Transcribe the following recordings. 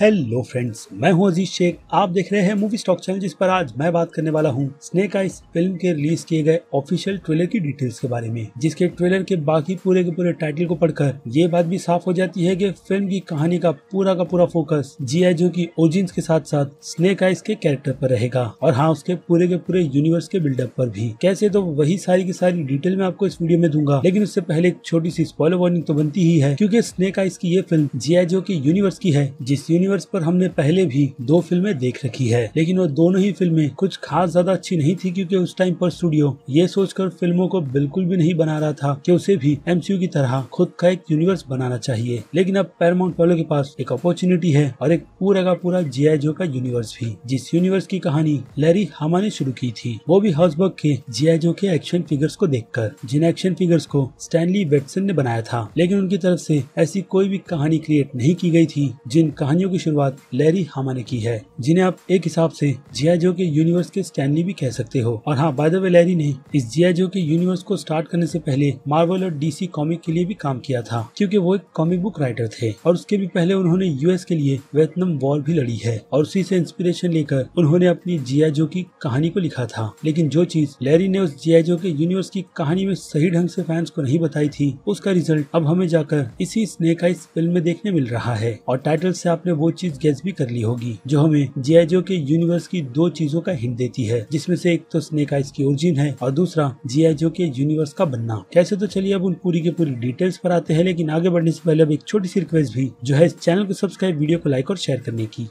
Hello friends, मैं हूं अजीज शेख। आप देख रहे हैं मूवी स्टॉक चैनल, जिस पर आज मैं बात करने वाला हूं स्नेक आइज फिल्म के रिलीज किए गए ऑफिशियल ट्रेलर की डिटेल्स के बारे में, जिसके ट्रेलर के बाकी पूरे के पूरे टाइटल को पढ़कर ये बात भी साफ हो जाती है कि फिल्म की कहानी का पूरा फोकस जी.आई. जो की ओरिजिन्स के साथ साथ स्नेक आइज के कैरेक्टर पर रहेगा और हाँ, उसके पूरे के पूरे यूनिवर्स के बिल्डअप पर भी। कैसे, तो वही सारी की सारी डिटेल मैं आपको इस वीडियो में दूंगा, लेकिन उससे पहले एक छोटी सी स्पॉइलर वार्निंग तो बनती ही है, क्योंकि स्नेक आइज की ये फिल्म जी.आई. जो की यूनिवर्स की है, जिस यूनिवर्स पर हमने पहले भी 2 फिल्में देख रखी है। लेकिन वो दोनों ही फिल्में कुछ खास ज्यादा अच्छी नहीं थी, क्योंकि उस टाइम पर स्टूडियो ये सोचकर फिल्मों को बिल्कुल भी नहीं बना रहा था कि उसे भी एमसीयू की तरह खुद का एक यूनिवर्स बनाना चाहिए। लेकिन अब पैरामाउंट वालों के पास एक अपॉर्चुनिटी है और एक पूरा का पूरा जी.आई. जो का यूनिवर्स भी, जिस यूनिवर्स की कहानी लैरी हामा ने शुरू की थी, वो भी हसबर्ग के जी.आई. जो के एक्शन फिगर्स को देखकर, जिन एक्शन फिगर्स को स्टैनली वेटसन ने बनाया था। लेकिन उनकी तरफ से ऐसी कोई भी कहानी क्रिएट नहीं की गई थी जिन कहानियों की शुरुआत लैरी हामा ने की है, जिन्हें आप एक हिसाब से जी.आई. जो के यूनिवर्स के स्टैनली भी कह सकते हो। और हाँ, बाय द वे, लैरी ने इस जी.आई. जो के यूनिवर्स को स्टार्ट करने से पहले मार्वल और डीसी कॉमिक के लिए भी काम किया था, क्योंकि वो एक कॉमिक बुक राइटर थे। और उसके भी पहले उन्होंने यूएस के लिए वियतनाम वॉर भी लड़ी है और उसी से इंस्पिरेशन लेकर उन्होंने अपनी जी.आई. जो की कहानी को लिखा था। लेकिन जो चीज लैरी ने उस जी.आई. जो के यूनिवर्स की कहानी में सही ढंग से फैंस को नहीं बताई थी, उसका रिजल्ट अब हमें जाकर इसी स्नेक आइज फिल्म में देखने मिल रहा है। और टाइटल से आपने वो चीज गेस भी कर ली होगी जो हमें जी.आई. जो के यूनिवर्स की 2 चीजों का हिंट देती है, जिसमें से एक तो स्नेक आइज की ओरिजिन है और दूसरा जी.आई. जो के यूनिवर्स का बनना। कैसे, तो चलिए अब उन पूरी की पूरी डिटेल्स पर आते हैं। लेकिन आगे बढ़ने से पहले अब एक छोटी सी रिक्वेस्ट भी, जो है इस चैनल को सब्सक्राइब, वीडियो को लाइक और शेयर करने की।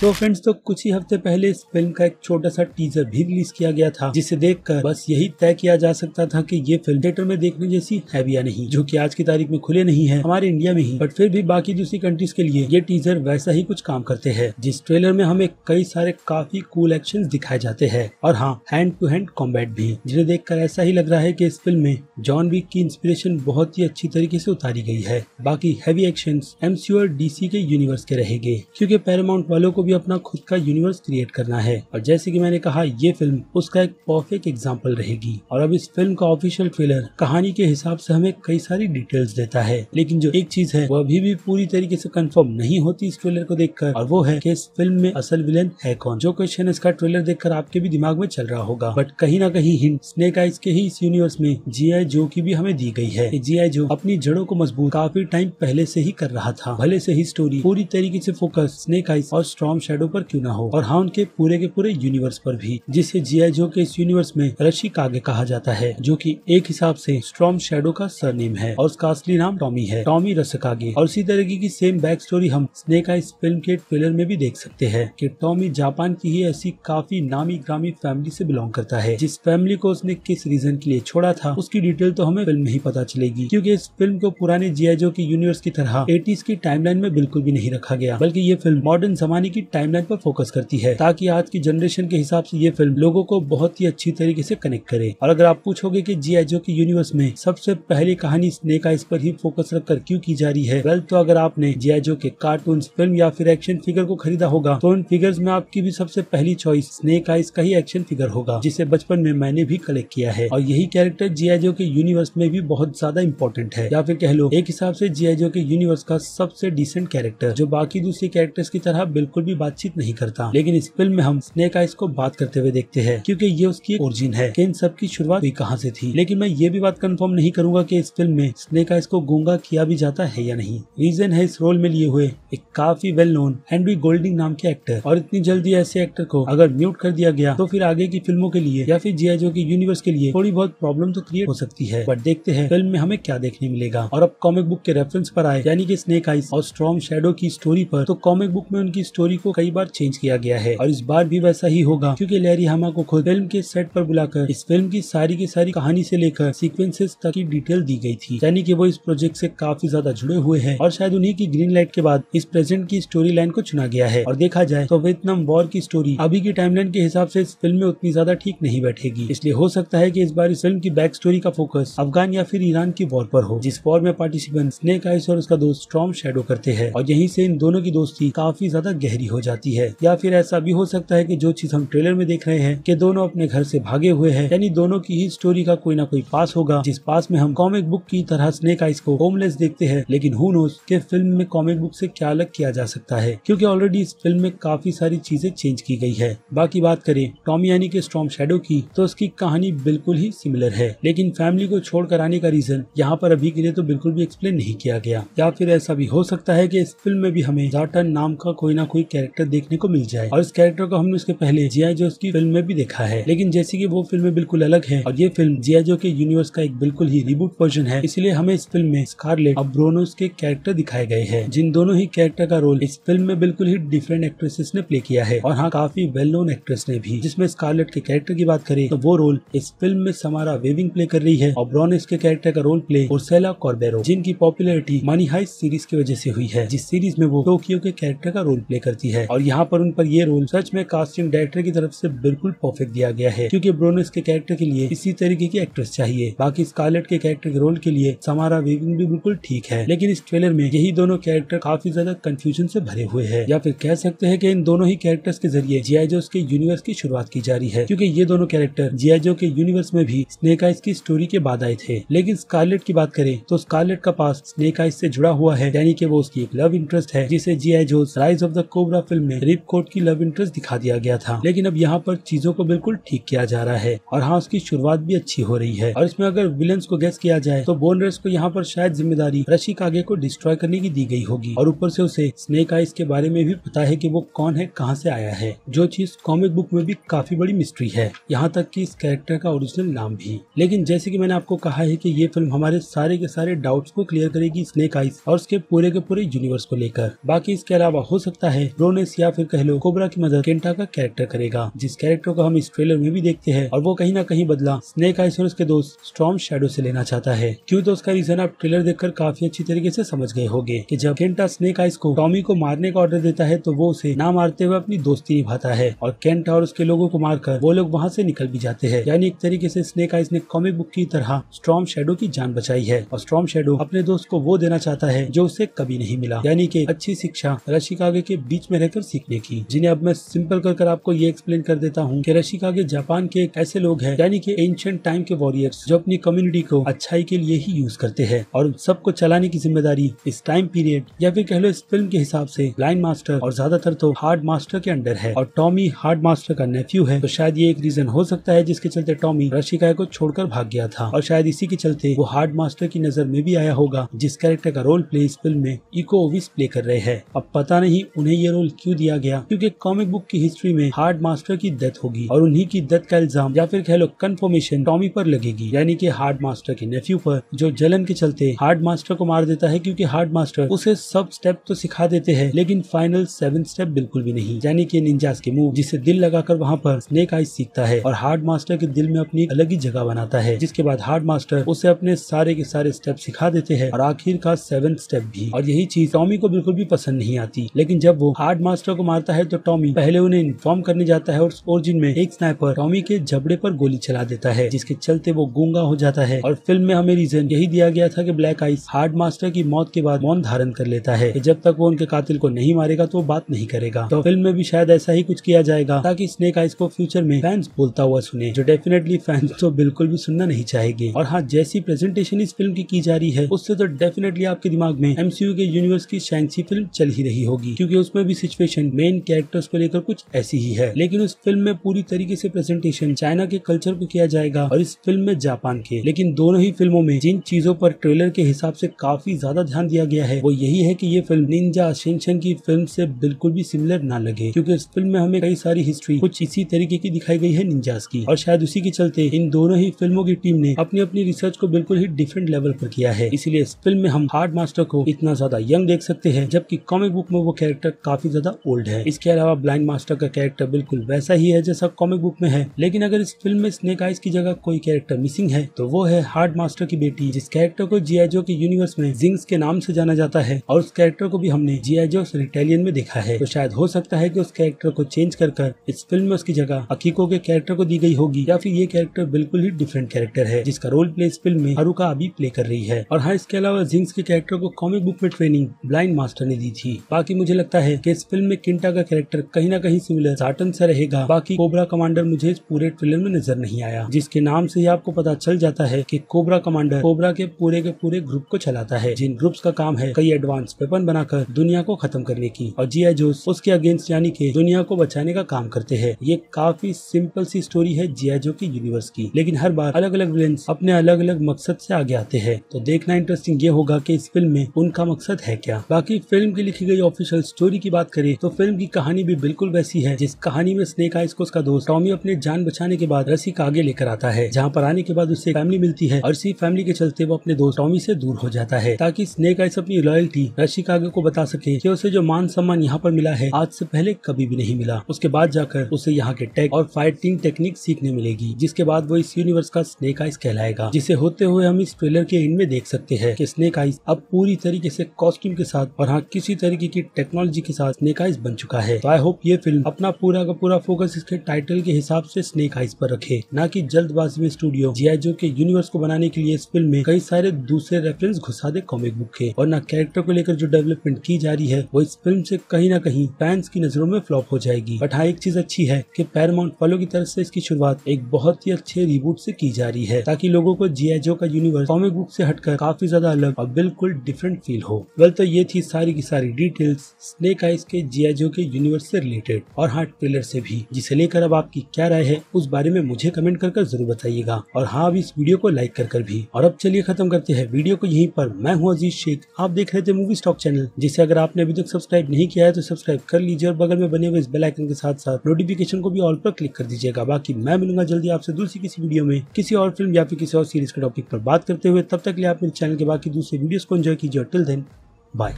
तो फ्रेंड्स, तो कुछ ही हफ्ते पहले इस फिल्म का एक छोटा सा टीजर भी रिलीज किया गया था, जिसे देखकर बस यही तय किया जा सकता था कि ये फिल्म थिएटर में देखने जैसी है भी या नहीं, जो कि आज की तारीख में खुले नहीं है हमारे इंडिया में ही। बट फिर भी बाकी दूसरी कंट्रीज के लिए ये टीजर वैसा ही कुछ काम करते हैं, जिस ट्रेलर में हमें कई सारे काफी कूल एक्शन दिखाए जाते हैं और हाँ, हैंड टू हैंड कॉम्बैट भी, जिन्हें देखकर ऐसा ही लग रहा है कि इस फिल्म में जॉन विक की इंस्पिरेशन बहुत ही अच्छी तरीके से उतारी गई है। बाकी हैवी एक्शन एमसीयू और डीसी के यूनिवर्स के रहेंगे, क्योंकि पैरामाउंट वालों को भी अपना खुद का यूनिवर्स क्रिएट करना है। और जैसे कि मैंने कहा, ये फिल्म उसका एक परफेक्ट एग्जांपल रहेगी। और अब इस फिल्म का ऑफिशियल ट्रेलर कहानी के हिसाब से हमें कई सारी डिटेल्स देता है, लेकिन जो एक चीज है वो अभी भी पूरी तरीके से कंफर्म नहीं होती इस ट्रेलर को देखकर, और वो है कि इस फिल्म में असल विलेन है कौन। जो क्वेश्चन इसका ट्रेलर देखकर आपके भी दिमाग में चल रहा होगा, बट कहीं ना कहीं हिंट स्नेक आइज के ही इस यूनिवर्स में जी.आई. जो की भी हमें दी गई है। जी.आई. जो अपनी जड़ों को मजबूत काफी टाइम पहले से ही कर रहा था, भले से ही स्टोरी पूरी तरीके से फोकस स्नेक आइज और स्टॉर्म शैडो पर क्यों ना हो, और हाँ, उनके पूरे के पूरे यूनिवर्स पर भी, जिसे जी.आई. जो के इस यूनिवर्स में रशिकागे कहा जाता है, जो कि एक हिसाब से स्टॉर्म शैडो का सरनेम है और उसका असली नाम टॉमी है, टॉमी रशिकागे। और इसी तरीके की सेम बैक स्टोरी हम स्नेक आइज फिल्म के ट्रेलर में भी देख सकते हैं कि टॉमी जापान की ही ऐसी काफी नामी ग्रामी फैमिली से बिलोंग करता है। जिस फैमिली को उसने किस रीजन के लिए छोड़ा था, उसकी डिटेल तो हमें फिल्म में ही पता चलेगी, क्योंकि इस फिल्म को पुराने जी.आई. जो की यूनिवर्स की तरह 80s की टाइमलाइन में बिल्कुल भी नहीं रखा गया, बल्कि ये फिल्म मॉडर्न जमाने की टाइमलाइन पर फोकस करती है, ताकि आज की जनरेशन के हिसाब से ये फिल्म लोगों को बहुत ही अच्छी तरीके से कनेक्ट करे। और अगर आप पूछोगे कि जी.आई. जो की यूनिवर्स में सबसे पहली कहानी स्नेक आइज पर ही फोकस रखकर क्यों की जा रही है, वेल, तो अगर आपने जी.आई. जो के कार्टून, फिल्म या फिर एक्शन फिगर को खरीदा होगा, तो उन फिगर्स में आपकी भी सबसे पहली चॉइस स्नेक आइज का ही एक्शन फिगर होगा, जिसे बचपन में मैंने भी कलेक्ट किया है। और यही कैरेक्टर जी.आई. जो के यूनिवर्स में भी बहुत ज्यादा इंपॉर्टेंट है, या फिर कह लो एक हिसाब से जी.आई. जो के यूनिवर्स का सबसे डिसेंट कैरेक्टर, जो बाकी दूसरे कैरेक्टर्स की तरह बिल्कुल भी बातचीत नहीं करता। लेकिन इस फिल्म में हम स्नेक आइज को बात करते हुए देखते हैं, क्योंकि ये उसकी ओरिजिन है कि इन सब की शुरुआत हुई कहां से थी। लेकिन मैं ये भी बात कंफर्म नहीं करूंगा कि इस फिल्म में स्नेक आइज को गूंगा किया भी जाता है या नहीं। रीजन है इस रोल में लिए हुए एक काफी वेल नोन हेनरी गोल्डिंग नाम के एक्टर, और इतनी जल्दी ऐसे एक्टर को अगर म्यूट कर दिया गया तो फिर आगे की फिल्मों के लिए या फिर जी.आई. जो की यूनिवर्स के लिए थोड़ी बहुत प्रॉब्लम तो क्रिएट हो सकती है। बट देखते हैं फिल्म में हमें क्या देखने मिलेगा। और अब कॉमिक बुक के रेफरेंस पर आए, यानी कि स्नेक आइज और स्टॉर्म शैडो की स्टोरी पर, तो कॉमिक बुक में उनकी स्टोरी को कई बार चेंज किया गया है और इस बार भी वैसा ही होगा, क्योंकि लैरी हामा को खुद फिल्म के सेट पर बुलाकर इस फिल्म की सारी कहानी से लेकर सीक्वेंसेस तक की डिटेल दी गई थी, यानी कि वो इस प्रोजेक्ट से काफी ज्यादा जुड़े हुए हैं और शायद उन्हीं की ग्रीन लाइट के बाद इस प्रेजेंट की स्टोरी लाइन को चुना गया है। और देखा जाए तो वियतनाम वॉर की स्टोरी अभी की टाइमलाइन के हिसाब से इस फिल्म में उतनी ज्यादा ठीक नहीं बैठेगी, इसलिए हो सकता है कि इस बार इस फिल्म की बैक स्टोरी का फोकस अफगान या फिर ईरान की वॉर पर हो, जिस वॉर में पार्टिसिपेंट स्नेक आइज और उसका दोस्त स्टॉर्म शैडो करते हैं, और यहीं से इन दोनों की दोस्ती काफी ज्यादा गहरी हो जाती है। या फिर ऐसा भी हो सकता है कि जो चीज हम ट्रेलर में देख रहे हैं कि दोनों अपने घर से भागे हुए हैं, यानी दोनों की ही स्टोरी का कोई ना कोई पास होगा, जिस पास में हम कॉमिक बुक की तरह स्नेक आइज को होमलेस देखते हैं। लेकिन हु नोस कि फिल्म में कॉमिक बुक से क्या अलग किया जा सकता है, क्योंकि ऑलरेडी इस फिल्म में काफी सारी चीजें चेंज की गई है। बाकी बात करें टॉमी यानी कि स्टॉर्म शैडो की, तो उसकी कहानी बिल्कुल ही सिमिलर है, लेकिन फैमिली को छोड़कर आने का रीजन यहाँ पर अभी के लिए तो बिल्कुल भी एक्सप्लेन नहीं किया गया। या फिर ऐसा भी हो सकता है कि इस फिल्म में भी हमें जाटन नाम का कोई ना कोई कैरेक्टर देखने को मिल जाए, और इस कैरेक्टर को हमने उसके पहले जी.आई. जो की फिल्म में भी देखा है। लेकिन जैसे कि वो फिल्में बिल्कुल अलग है और ये फिल्म जी.आई. जो के यूनिवर्स का एक बिल्कुल ही रिबूट वर्जन है, इसलिए हमें इस फिल्म में स्कारलेट और ब्रोनोस के कैरेक्टर दिखाए गए हैं, जिन दोनों ही कैरेक्टर का रोल इस फिल्म में बिल्कुल ही डिफरेंट एक्ट्रेसेस ने प्ले किया है, और हाँ काफी वेल नोन एक्ट्रेस ने भी। जिसमें स्कारलेट के कैरेक्टर की बात करें तो वो रोल इस फिल्म में समारा वेविंग प्ले कर रही है, और ब्रोनोस के कैरेक्टर का रोल प्ले उर्सुला कॉर्बेरो, जिनकी पॉपुलैरिटी मनी हाइस्ट सीरीज की वजह से हुई है, जिस सीरीज में वो टोक्यो के कैरेक्टर का रोल प्ले करती है। और यहाँ पर उन पर ये रोल सच में कास्टिंग डायरेक्टर की तरफ से बिल्कुल परफेक्ट दिया गया है, क्योंकि ब्रोनोस के कैरेक्टर के लिए इसी तरीके की एक्ट्रेस चाहिए। बाकी स्कारलेट के कैरेक्टर के रोल के लिए समारा वेविंग भी बिल्कुल ठीक है, लेकिन इस ट्रेलर में यही दोनों कैरेक्टर काफी ज्यादा कंफ्यूजन से भरे हुए हैं। या फिर कह सकते हैं कि इन दोनों ही कैरेक्टर्स के जरिए जी.आई. जो के यूनिवर्स की शुरुआत की जा रही है, क्योंकि ये दोनों कैरेक्टर जी.आई. जो के यूनिवर्स में भी स्नेक आइज की स्टोरी के बाद आए थे। लेकिन स्कारलेट की बात करें तो स्कारलेट का पास स्नेक आइज से जुड़ा हुआ है, यानी कि वो उसकी एक लव इंटरेस्ट है, जिसे जी.आई. जो rise of the cobra film में रिप कोट की लव इंटरेस्ट दिखा दिया गया था। लेकिन अब यहाँ पर चीजों को बिल्कुल ठीक किया जा रहा है, और हाँ उसकी शुरुआत भी अच्छी हो रही है। और इसमें अगर विलन्स को गेस किया जाए तो बोनरेस को यहाँ पर शायद जिम्मेदारी रशिकागे को डिस्ट्रॉय करने की दी गई होगी, और ऊपर से उसे स्नेक आइज के बारे में भी पता है कि वो कौन है, कहाँ से आया है, जो चीज कॉमिक बुक में भी काफी बड़ी मिस्ट्री है, यहाँ तक कि इस कैरेक्टर का ओरिजिनल नाम भी। लेकिन जैसे कि मैंने आपको कहा है कि ये फिल्म हमारे सारे के सारे डाउट्स को क्लियर करेगी स्नेक आइज और उसके पूरे के पूरे यूनिवर्स को लेकर। बाकी इसके अलावा हो सकता है ब्रोनेस या फिर कह लो कोबरा की मदद केंटा का कैरेक्टर करेगा, जिस कैरेक्टर को हम इस ट्रेलर में भी देखते हैं, और वो कहीं ना कहीं बदला स्नेक आइज और उसके दोस्त स्टॉर्म शैडो से लेना चाहता है। क्यों, तो उसका रीजन आप ट्रेलर देखकर काफी अच्छी तरीके से समझ गए होंगे कि जब केंटा स्नेक आइज को टॉमी को मारने का ऑर्डर देता है तो वो उसे ना मारते हुए अपनी दोस्ती निभाता है, और केंटा और उसके लोगों को मारकर वो लोग वहाँ से निकल भी जाते हैं। यानी एक तरीके से स्नेक आइज ने कॉमिक बुक की तरह स्टॉर्म शैडो की जान बचाई है, और स्टॉर्म शैडो अपने दोस्त को वो देना चाहता है जो उसे कभी नहीं मिला, यानी कि अच्छी शिक्षा रशिकागे के बीच में रहकर सीखने की, जिन्हें अब मैं सिंपल कर आपको ये एक्सप्लेन कर देता हूँ कि रशिकागे जापान के एक ऐसे लोग हैं, यानी कि एंशिएंट टाइम के वॉरियर्स, जो अपनी कम्युनिटी को अच्छाई के लिए ही यूज करते हैं, और सबको चलाने की जिम्मेदारी इस टाइम पीरियड या फिर कह लो इस फिल्म के हिसाब से ब्लाइंड मास्टर और ज्यादातर तो हार्ड मास्टर के अंडर है, और टॉमी हार्ड मास्टर का नेफ्यू है। तो शायद ये एक रीजन हो सकता है जिसके चलते टॉमी रशिकागे को छोड़कर भाग गया था, और शायद इसी के चलते वो हार्ड मास्टर की नजर में भी आया होगा, जिस कैरेक्टर का रोल प्ले इस फिल्म में इको ओविस प्ले कर रहे हैं। अब पता नहीं उन्हें ये रोल क्यों दिया गया, क्योंकि कॉमिक बुक की हिस्ट्री में हार्ड मास्टर की डेथ होगी, और उन्हीं की डेथ का इल्जाम या फिर कह लो कन्फर्मेशन टॉमी पर लगेगी, यानी कि हार्ड मास्टर के नेफ्यू पर, जो जलन के चलते हार्ड मास्टर को मार देता है, क्योंकि हार्ड मास्टर उसे सब स्टेप तो सिखा देते हैं लेकिन फाइनल 7 स्टेप बिल्कुल भी नहीं, यानी कि निंजास के मूव, जिसे दिल लगाकर वहाँ पर स्नेक आइज सीखता है, और हार्ड मास्टर के दिल में अपनी अलग ही जगह बनाता है, जिसके बाद हार्ड मास्टर उसे अपने सारे के सारे स्टेप सिखा देते हैं, और आखिर का 7th स्टेप भी। और यही चीज टॉमी को बिल्कुल भी पसंद नहीं आती, लेकिन जब वो हार्ड मास्टर को मारता है तो टॉमी पहले उन्हें इन्फॉर्म करने जाता है, और ओरिजिन में एक स्नाइपर टॉमी के जबड़े पर गोली चला देता है, जिसके चलते वो गूंगा हो जाता है। और फिल्म में हमें रीजन यही दिया गया था कि ब्लैक आइज हार्ड मास्टर की मौत के बाद मौन धारण कर लेता है, कि जब तक वो उनके कातिल को नहीं मारेगा तो वो बात नहीं करेगा। तो फिल्म में भी शायद ऐसा ही कुछ किया जाएगा, ताकि स्नेक आइज को फ्यूचर में फैंस बोलता हुआ सुने, जो डेफिनेटली फैंस तो बिल्कुल भी सुनना नहीं चाहेंगे। और हाँ, जैसी प्रेजेंटेशन इस फिल्म की जा रही है, उससे तो डेफिनेटली आपके दिमाग में एमसीयू के यूनिवर्स की शैंग-ची फिल्म चल ही रही होगी, क्योंकि उसमें भी सिचुएशन मेन कैरेक्टर्स को लेकर कुछ ऐसी ही है। लेकिन उस फिल्म में पूरी तरीके से प्रेजेंटेशन चाइना के कल्चर को किया जाएगा, और इस फिल्म में जापान के। लेकिन दोनों ही फिल्मों में जिन चीजों पर ट्रेलर के हिसाब से काफी ज्यादा ध्यान दिया गया है, वो यही है कि ये फिल्म निंजा असेंशन की फिल्म से बिल्कुल भी सिमिलर ना लगे, क्योंकि इस फिल्म में हमें कई सारी हिस्ट्री कुछ इसी तरीके की दिखाई गई है निंजास की, और शायद उसी के चलते इन दोनों ही फिल्मों की टीम ने अपनी अपनी रिसर्च को बिल्कुल ही डिफरेंट लेवल पर किया है। इसलिए इस फिल्म में हम हार्ड मास्टर को इतना ज्यादा यंग देख सकते हैं, जबकि कॉमिक बुक में वो कैरेक्टर काफी ज्यादा ओल्ड है। इसके अलावा ब्लाइंड मास्टर का कैरेक्टर बिल्कुल वैसा ही है जैसा कॉमिक बुक में है, लेकिन अगर इस फिल्म में स्नेक आइज की जगह कोई कैरेक्टर मिसिंग है तो वो है हार्ड मास्टर की बेटी, जिस कैरेक्टर को जी.आई. जो के यूनिवर्स में जिंक्स के नाम से जाना जाता है, और उस कैरेक्टर को भी हमने जी.आई. जो रिटेलियन में देखा है। तो शायद हो सकता है कि उस कैरेक्टर को चेंज कर इस फिल्म में उसकी जगह अकीको के कैरेक्टर को दी गई होगी, या फिर ये कैरेक्टर बिल्कुल ही डिफरेंट कैरेक्टर है, जिसका रोल प्ले इस फिल्म में हारुका अभी प्ले कर रही है। और हाँ, इसके अलावा जिंक्स के कैरेक्टर को कॉमिक बुक में ट्रेनिंग ब्लाइंड मास्टर ने दी थी। बाकी मुझे लगता है कि इस फिल्म में किंटा का कैरेक्टर कहीं ना कहीं सिमिलर साटन सा रहेगा। बाकी कोबरा कमांडर मुझे इस पूरे ट्रेलर में नजर नहीं आया, जिसके नाम से ही आपको पता चल जाता है कि कोबरा कमांडर कोबरा के पूरे ग्रुप को चलाता है, जिन ग्रुप्स का काम है कई एडवांस वेपन बनाकर दुनिया को खत्म करने की, और जी.आई. जोस उसके अगेंस्ट यानी कि दुनिया को बचाने का काम करते हैं। ये काफी सिंपल सी स्टोरी है जी.आई. जो की यूनिवर्स की, लेकिन हर बार अलग अलग विलेन्स अपने अलग अलग मकसद से आगे आते हैं। तो देखना इंटरेस्टिंग ये होगा कि इस फिल्म में उनका मकसद है क्या। बाकी फिल्म की लिखी गई ऑफिशियल स्टोरी की बात करें तो फिल्म की कहानी भी बिल्कुल वैसी है जिस कहानी में स्नेक आइज को उसका दोस्त टॉमी अपनी जान बचाने के बाद रसी का आगे लेकर आता है, जहाँ पर आने के बाद उससे फैमिली मिलती है और इसी फैमिली के चलते वो अपने दोस्त टॉमी से दूर हो जाता है, ताकि स्नेक आइज अपनी लॉयल्टी रसी का आगे को बता सके कि उसे जो मान सम्मान यहाँ पर मिला है आज से पहले कभी भी नहीं मिला। उसके बाद जाकर उसे यहाँ के टेक और फाइटिंग टेक्निक सीखने मिलेगी, जिसके बाद वो इस यूनिवर्स का स्नेक आइज कहलाएगा, जिसे होते हुए हम इस ट्रेलर के एंड में देख सकते हैं कि स्नेक आइज अब पूरी तरीके से कॉस्ट्यूम के साथ और हाँ किसी तरीके की टेक्नोलॉजी के साथ स्नेक आइज बन चुका है। तो आई होप ये फिल्म अपना पूरा का पूरा फोकस इसके टाइटल के हिसाब से स्नेक आइज पर रखे, ना कि जल्दबाजी में स्टूडियो जी.आई. जो के यूनिवर्स को बनाने के लिए इस फिल्म में कई सारे दूसरे रेफरेंस घुसा दे कॉमिक बुक के, और ना कैरेक्टर को लेकर जो डेवलपमेंट की जा रही है वो इस फिल्म से कहीं ना कहीं फैंस की नजरों में फ्लॉप हो जाएगी। बट हाँ एक चीज अच्छी है कि पैरामाउंट वालों की तरफ से इसकी शुरुआत एक बहुत ही अच्छे रिबूट से की जा रही है, ताकि लोगों को जी.आई. जो का यूनिवर्स कॉमिक बुक से हटकर काफी ज्यादा अलग और बिल्कुल डिफरेंट फील हो। वेल तो ये थी सारी की सारी डिटेल्स स्नेक आइज के जी.आई. जो के यूनिवर्स से रिलेटेड और हाँ ट्रेलर से भी, जिसे लेकर अब आपकी क्या राय है उस बारे में मुझे कमेंट कर जरूर बताइएगा, और हाँ अब इस वीडियो को लाइक कर भी। और अब चलिए खत्म करते हैं वीडियो को यहीं पर। मैं हूँ अजीज शेख, आप देख रहे थे मूवी स्टॉक चैनल, जिसे अगर आपने अभी तक सब्सक्राइब नहीं किया है तो सब्सक्राइब कर लीजिए और बगल में बने हुए इस बेल आइकन के साथ साथ नोटिफिकेशन को भी ऑल पर क्लिक कर दीजिएगा। बाकी मैं मिलूंगा जल्दी आपसे दूसरी किसी वीडियो में किसी और फिल्म या फिर किसी और सीरीज के टॉपिक पर बात करते हुए। तब तक के लिए आप मेरे चैनल के बाकी दूसरे वीडियोस को एंजॉय कीजिए। Till then bye.